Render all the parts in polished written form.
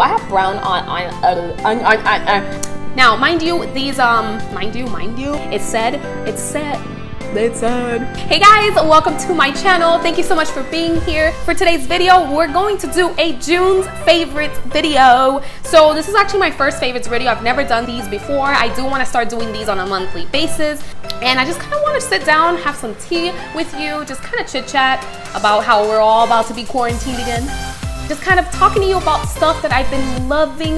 I have brown on now, mind you, these it said hey guys, welcome to my channel. Thank you so much for being here. For today's video, we're going to do a June's favorites video. So this is actually my first favorites video. I've never done these before. I do want to start doing these on a monthly basis, and I just kind of want to sit down, have some tea with you, just kind of chit chat about how we're all about to be quarantined again. Just kind of talking to you about stuff that I've been loving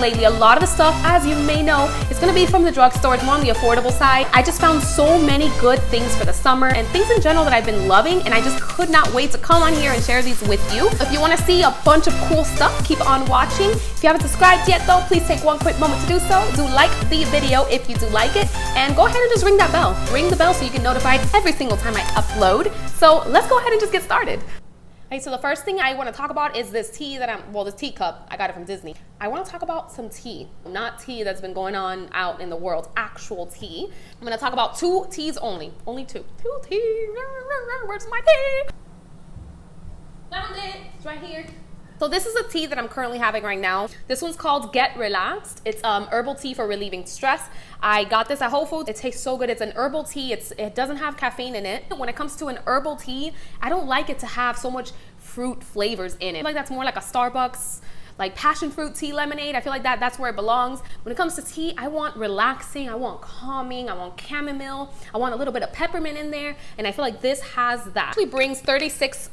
lately. A lot of the stuff, as you may know, is going to be from the drugstore. It's more on the affordable side. I just found so many good things for the summer and things in general that I've been loving, and I just could not wait to come on here and share these with you. If you want to see a bunch of cool stuff, keep on watching. If you haven't subscribed yet though, please take one quick moment to do so. Do like the video if you do like it, and go ahead and just ring that bell. Ring the bell so you get notified every single time I upload. So let's go ahead and just get started. Okay, so the first thing I want to talk about is this tea that this teacup. I got it from Disney. I want to talk about some tea, not tea that's been going on out in the world, actual tea. I'm going to talk about two teas only two. Two teas, where's my tea? Found it, it's right here. So this is a tea that I'm currently having right now. This one's called Get Relaxed. It's herbal tea for relieving stress. I got this at Whole Foods. It tastes so good. It's an herbal tea. It doesn't have caffeine in it. When it comes to an herbal tea, I don't like it to have so much fruit flavors in it. I feel like that's more like a Starbucks, like passion fruit tea lemonade. I feel like that's where it belongs. When it comes to tea, I want relaxing, I want calming, I want chamomile, I want a little bit of peppermint in there, and I feel like this has that. It actually brings 36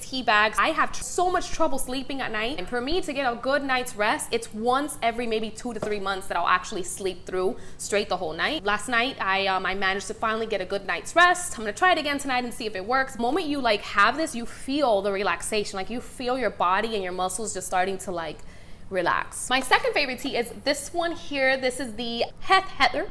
tea bags. I have so much trouble sleeping at night, and for me to get a good night's rest, it's once every maybe 2 to 3 months that I'll actually sleep through straight the whole night. Last night, I managed to finally get a good night's rest. I'm gonna try it again tonight and see if it works. The moment you like have this, you feel the relaxation, like you feel your body and your muscles just starting to like relax. My second favorite tea is this one here. This is the Heath Heather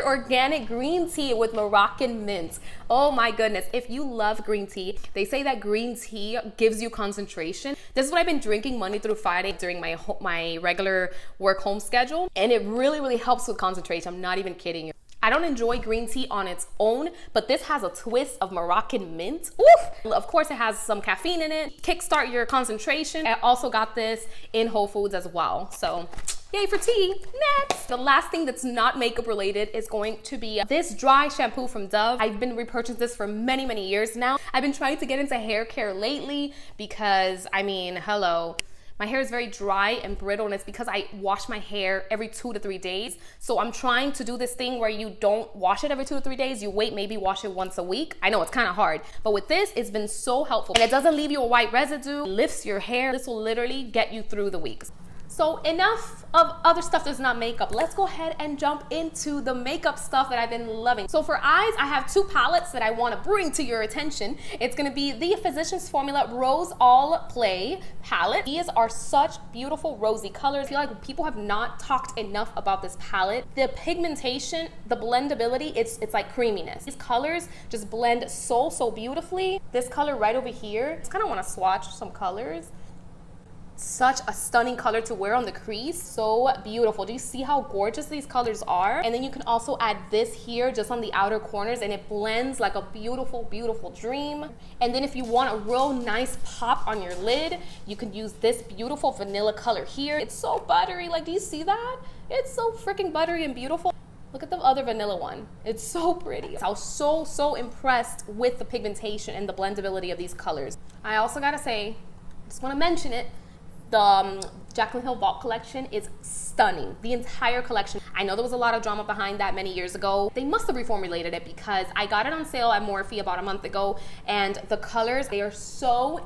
organic green tea with Moroccan mint. Oh my goodness, if you love green tea, they say that green tea gives you concentration. This is what I've been drinking Monday through Friday during my regular work home schedule, and it really helps with concentration. I'm not even kidding you. I don't enjoy green tea on its own, but this has a twist of Moroccan mint. Oof! Of course, it has some caffeine in it. Kickstart your concentration. I also got this in Whole Foods as well. So yay for tea. Next, the last thing that's not makeup related is going to be this dry shampoo from Dove. I've been repurchasing this for many years now. I've been trying to get into hair care lately because, I mean, hello. My hair is very dry and brittle, and it's because I wash my hair every 2 to 3 days. So I'm trying to do this thing where you don't wash it every 2 to 3 days. You wait, maybe wash it once a week. I know it's kind of hard, but with this, it's been so helpful. And it doesn't leave you a white residue, it lifts your hair. This will literally get you through the weeks. So enough of other stuff that's not makeup. Let's go ahead and jump into the makeup stuff that I've been loving. So for eyes, I have 2 palettes that I want to bring to your attention. It's going to be the Physicians Formula Rose All Play palette. These are such beautiful rosy colors. I feel like people have not talked enough about this palette. The pigmentation, the blendability, it's like creaminess. These colors just blend so beautifully. This color right over here, I just kind of want to swatch some colors. Such a stunning color to wear on the crease. So beautiful. Do you see how gorgeous these colors are? And then you can also add this here just on the outer corners, and it blends like a beautiful dream. And then if you want a real nice pop on your lid, you can use this beautiful vanilla color here. It's so buttery. Like, do you see that? It's so freaking buttery and beautiful. Look at the other vanilla one. It's so pretty. I was so impressed with the pigmentation and the blendability of these colors. I also gotta say, just want to mention it, the Jaclyn Hill Vault collection is stunning. The entire collection. I know there was a lot of drama behind that many years ago. They must have reformulated it because I got it on sale at Morphe about a month ago, and the colors, they are so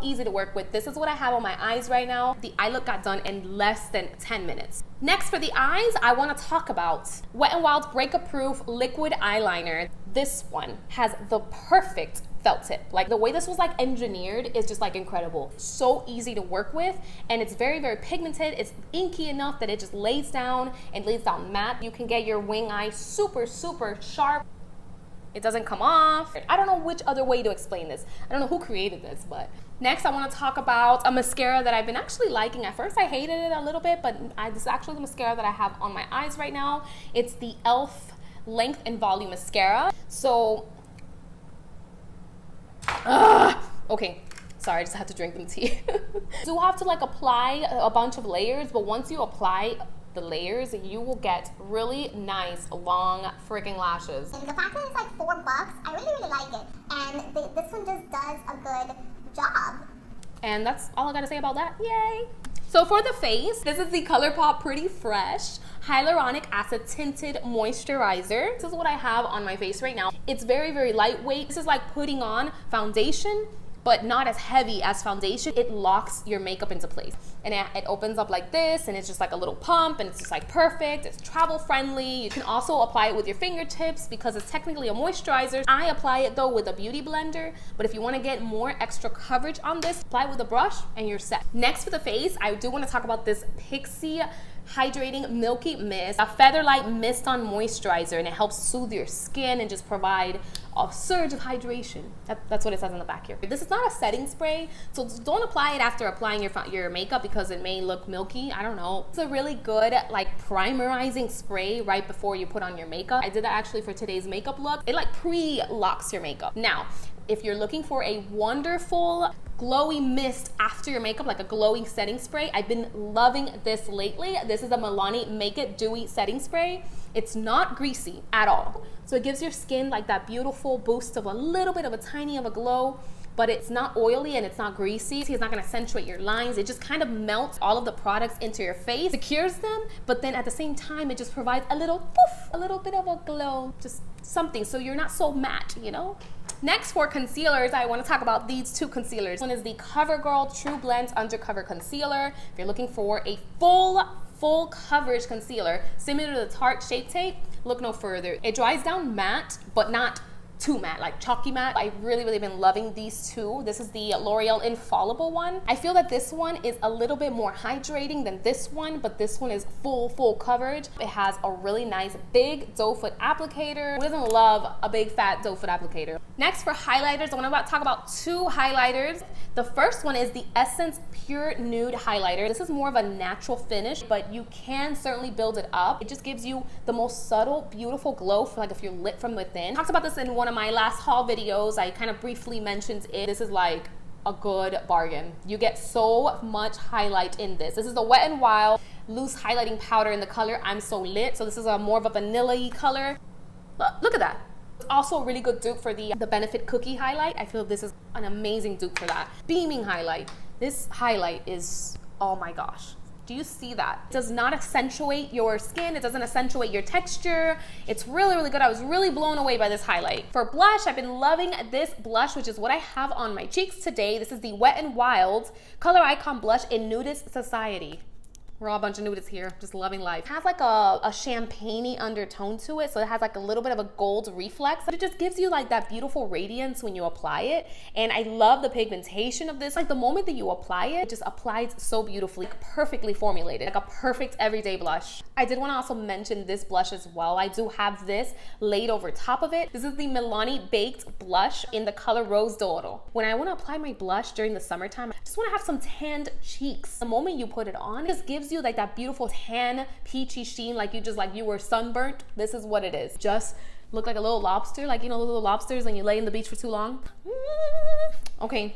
easy to work with. This is what I have on my eyes right now. The eye look got done in less than 10 minutes. Next, for the eyes, I want to talk about Wet n Wild's Breakup Proof Liquid Eyeliner. This one has the perfect felt tip. Like, the way this was like engineered is just like incredible. So easy to work with, and it's very pigmented. It's inky enough that it just lays down and lays down matte. You can get your wing eye super sharp. It doesn't come off. I don't know which other way to explain this. I don't know who created this, but next I want to talk about a mascara that I've been actually liking. At first I hated it a little bit, but this is actually the mascara that I have on my eyes right now. It's the e.l.f. Length and Volume Mascara. So Okay, sorry, I just had to drink some tea. You have to like apply a bunch of layers, but once you apply the layers, you will get really nice long freaking lashes. And the fact that it's like $4, I really like it. And this one just does a good job. And that's all I gotta say about that. Yay! So for the face, this is the ColourPop Pretty Fresh Hyaluronic Acid Tinted Moisturizer. This is what I have on my face right now. It's very, very lightweight. This is like putting on foundation, but not as heavy as foundation. It locks your makeup into place. And it opens up like this, and it's just like a little pump, and it's just like perfect. It's travel friendly. You can also apply it with your fingertips because it's technically a moisturizer. I apply it though with a beauty blender, but if you wanna get more extra coverage on this, apply it with a brush and you're set. Next for the face, I do wanna talk about this Pixi Hydrating Milky Mist, a Featherlight Mist on Moisturizer, and it helps soothe your skin and just provide a surge of hydration. That's what it says on the back here. This is not a setting spray, so don't apply it after applying your makeup because it may look milky. I don't know. It's a really good like primerizing spray right before you put on your makeup. I did that actually for today's makeup look. It like pre-locks your makeup. Now, if you're looking for a wonderful glowy mist after your makeup, like a glowing setting spray, I've been loving this lately. This is a Milani Make It Dewy Setting Spray. It's not greasy at all. So it gives your skin like that beautiful boost of a little bit of a tiny of a glow, but it's not oily and it's not greasy. It's not gonna accentuate your lines. It just kind of melts all of the products into your face, secures them, but then at the same time, it just provides a little poof, a little bit of a glow, just something, so you're not so matte, you know? Next for concealers, I want to talk about these two concealers. One is the CoverGirl True Blends Undercover Concealer. If you're looking for a full coverage concealer, similar to the Tarte Shape Tape, look no further. It dries down matte, but not too matte, like chalky matte. I've really been loving these two. This is the L'Oreal Infallible one. I feel that this one is a little bit more hydrating than this one, but this one is full coverage. It has a really nice big doe foot applicator. Who doesn't love a big fat doe foot applicator? Next for highlighters, I want to talk about two highlighters. The first one is the Essence Pure Nude Highlighter. This is more of a natural finish, but you can certainly build it up. It just gives you the most subtle, beautiful glow for like if you're lit from within. I talked about this in one of my last haul videos. I kind of briefly mentioned it. This is like a good bargain. You get so much highlight in this. This is the Wet n Wild Loose Highlighting Powder in the color I'm So Lit. So this is a more of a vanilla-y color. Look at that. It's also a really good dupe for the Benefit Cookie highlight. I feel this is an amazing dupe for that. Beaming highlight. This highlight is, oh my gosh. Do you see that? It does not accentuate your skin. It doesn't accentuate your texture. It's really good. I was really blown away by this highlight. For blush, I've been loving this blush, which is what I have on my cheeks today. This is the Wet n Wild Color Icon Blush in Nudist Society. We're all a bunch of nudists here, just loving life. It has like a champagne-y undertone to it, so it has like a little bit of a gold reflex, but it just gives you like that beautiful radiance when you apply it. And I love the pigmentation of this. Like the moment that you apply it, it just applies so beautifully, like perfectly formulated, like a perfect everyday blush. I did want to also mention this blush as well. I do have this laid over top of it. This is the Milani Baked Blush in the color Rose d'Oro. When I want to apply my blush during the summertime, I just want to have some tanned cheeks. The moment you put it on, it just gives you like that beautiful tan peachy sheen, like you were sunburnt. This is what it is. Just look like a little lobster, like you know little lobsters when you lay in the beach for too long. Okay,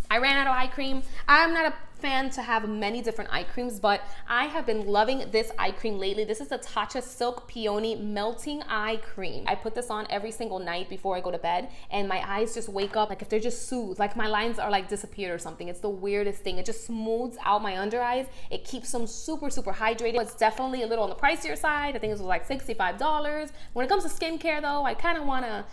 I ran out of eye cream. I'm not a fan to have many different eye creams, but I have been loving this eye cream lately. This is the Tatcha Silk Peony Melting Eye Cream. I put this on every single night before I go to bed, and my eyes just wake up like if they're just soothed, like my lines are like disappeared or something. It's the weirdest thing. It just smooths out my under eyes. It keeps them super hydrated. It's definitely a little on the pricier side. I think it was like $65. When it comes to skincare though, I kind of want to,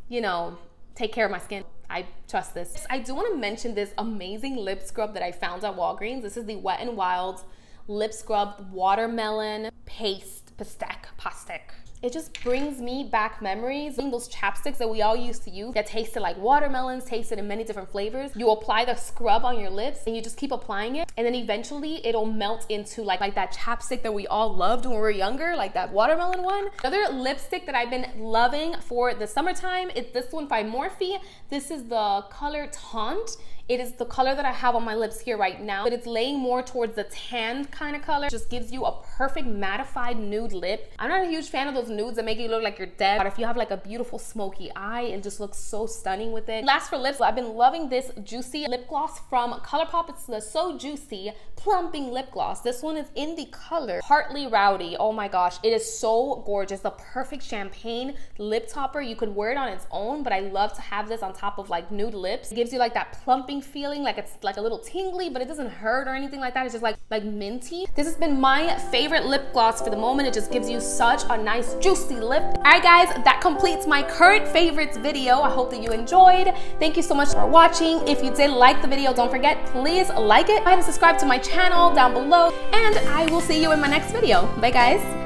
you know, take care of my skin. I trust this. I do want to mention this amazing lip scrub that I found at Walgreens. This is the Wet n Wild Lip Scrub Watermelon Pastek. It just brings me back memories. Those chapsticks that we all used to use that tasted like watermelons, tasted in many different flavors. You apply the scrub on your lips and you just keep applying it, and then eventually it'll melt into like that chapstick that we all loved when we were younger, like that watermelon one. Another lipstick that I've been loving for the summertime is this one by Morphe. This is the color Taunt It is the color that I have on my lips here right now, but it's laying more towards the tan kind of color. Just gives you a perfect mattified nude lip. I'm not a huge fan of those nudes that make you look like you're dead, but if you have like a beautiful smoky eye, it just looks so stunning with it. Last for lips, I've been loving this juicy lip gloss from ColourPop. It's the So Juicy Plumping lip gloss. This one is in the color Partly Rowdy. Oh my gosh, it is so gorgeous. The perfect champagne lip topper. You could wear it on its own, but I love to have this on top of like nude lips. It gives you like that plumping feeling, like it's like a little tingly, but it doesn't hurt or anything like that. It's just like minty. This has been my favorite lip gloss for the moment. It just gives you such a nice juicy lip. All right guys, that completes my current favorites video. I hope that you enjoyed. Thank you so much for watching. If you did like the video, don't forget, please like it. Go ahead and subscribe to my channel down below, and I will see you in my next video. Bye guys.